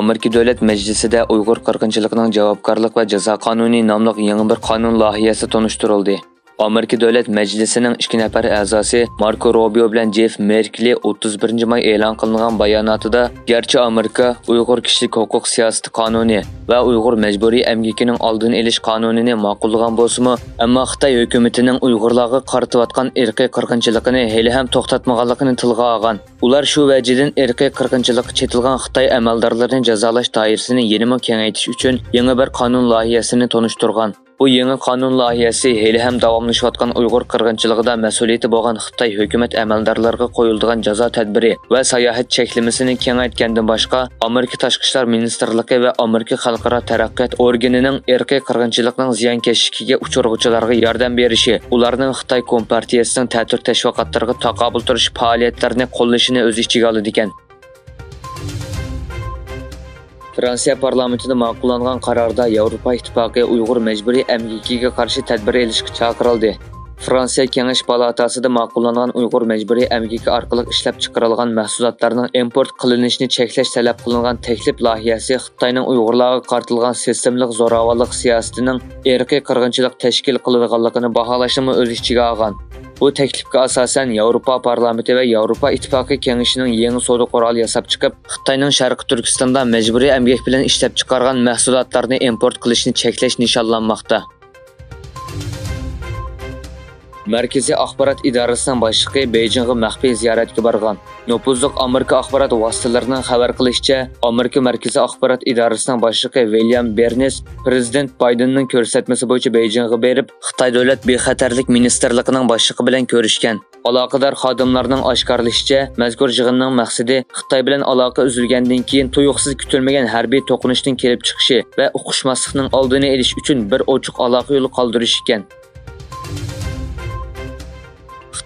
Amerika Davlat Majlisida Uyg'ur qirg'inchiligining javobgarlik va jazo qonuni nomli yangi bir qonun loyihasi tanishtirildi. Amerika Davlat Majlisining 2 nafar a'zosi Marco Rubio bilan Jeff Merkley 31-may e'lon qilingan bayonotida garchi Amerika Uyg'ur kishilik huquq siyosati qonuni va Uyg'ur majburiy emgikining oldini olish qonunini ma'qullagan bo'lsa-mu, ammo Xitoy hukumatining Uyg'urlarga qaratayotgan irqiy qirg'inchiligini hali ham to'xtatmaganligini tilga olgan. Ular shu vajidan irqiy qirg'inchilikka chetilgan Xitoy amaldorlarini jazolash doirasini yanada kengaytirish uchun yangi bir qonun loyihasini tanishtirgan. Bu yangi qonun loyihasi hali ham davomlashayotgan Uyg'ur qirg'inchiligida mas'uliyati bo'lgan Xitoy hukumat amaldorlariga qo'yiladigan jazo tadbiri va sayohat cheklamasini kengaytgandan boshqa, Amerika Tashqi ishlar ministrligi va Amerika Xalqaro taraqqiyot organining irqiy qirg'inchilikning ziyonkashligiga uchrag'uvchilarga yordam berishi, ularning Xitoy Kompartiyasining ta'tir tashviqotlariga taqobil turish faoliyatlarini qo'llashini o'z ichiga oladi ekan. Fransiya parlamentida ma'qullangan qarorda Yevropa Ittifoqi Uyg'ur majburiy emgikiga qarshi tadbir olishga chaqirildi. Fransiya Kengash palatasida ma'qullangan Uyg'ur majburiy emgiki orqali ishlab chiqarilgan mahsulotlarning import qilinishini cheklash talab qilingan taklif loyihasi Xitoyning Uyg'urlarga qartilgan sistemlik zo'ravonlik siyosatining irqiy qirg'inchilik tashkil qiladiganligini baholashni o'z ichiga olgan. Bu taklifga asosan Yevropa parlamenti va Yevropa Ittifoqi kengashining yangi savdo quroli yasab chiqib, Xitoyning Sharqiy Turkistonda majburiy emgak bilan ishlab chiqargan mahsulotlarni import qilishni cheklash nishonlanmoqda. Markaziy axborot idorasining boshlig'i Beijingga maxfiy ziyoratga borgan. Nupuzli Amerika axborot vositalarining xabar qilishicha, Amerika Markaziy axborot idorasining boshlig'i William Burns prezident Baydenning ko'rsatmasi bo'yicha Beijingga berib, Xitoy davlat bexatarlik ministrligining boshlig'i bilan ko'rishgan. Aloqador xodimlarning oshkorlashicha, mazkur yig'inning maqsadi Xitoy bilan aloqa uzilgandan keyin tuyuqsiz kutilmagan harbiy to'qinishning kelib chiqishi va uqishmaslikning oldini olish uchun bir ochiq aloqa yo'li qoldirish ekan.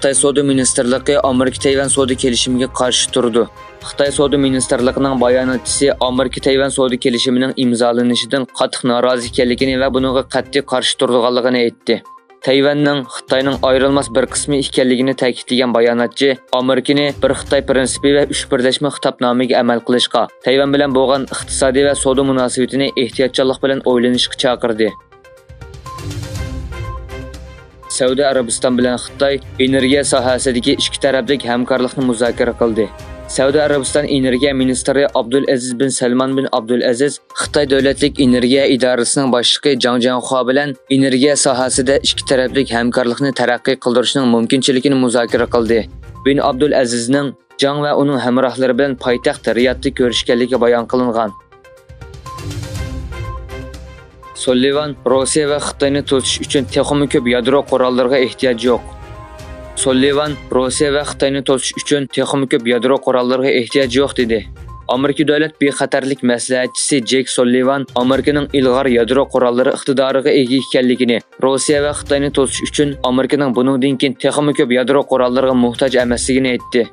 Xitoy Savdo ministrligi Amerika Tayvan savdo kelishimiga qarshi turdi. Xitoy Savdo ministrligining bayonotchisi Amerika Tayvan savdo kelishimining imzolanishidan qattiq norozi ekanligini va bunga qat'iy qarshi turganligini aytdi. Tayvanning Xitoyning ayrilmas bir qismi ekanligini ta'kidlagan bayonotchi Amerikani bir Xitoy prinsipi va uch birlashma xitobnomaga amal qilishga, Tayvan bilan bo'lgan iqtisodiy va savdo munosabatini ehtiyotkorlik bilan o'ylanishga chaqirdi. Saudiya Arabiston bilan Xitoy energiya sohasidagi ikki taraflik hamkorlikni muzokara qildi. Saudiya Arabiston energiya ministri Abdulaziz bin Salman bin Abdulaziz Xitoy davlatlik energiya idorasining boshlig'i Zhang Jianhua bilan energiya sohasida ikki taraflik hamkorlikni taraqqiy qildirishning mumkinchiligini muzokara qildi. Bin Abdulazizning Zhang va uning hamrohlari bilan poytaxt Riyodda ko'rishganligi bayon qilingan. Sullivan Rossiya va Xitoyni to'sish uchun texnik ko'p yadro qurollariga ehtiyoj yo'q. Sullivan Rossiya va Xitoyni to'sish uchun texnik ko'p yadro qurollariga ehtiyoj yo'q dedi. Amerika davlat bexatarlik maslahatchisi Jek Sullivan Amerikaning ilg'or yadro qurollari iqtidoriga ega ekanligini, Rossiya va Xitoyni to'sish uchun Amerikaning buningdan keyin texnik ko'p yadro qurollariga muhtoj emasligini aytdi.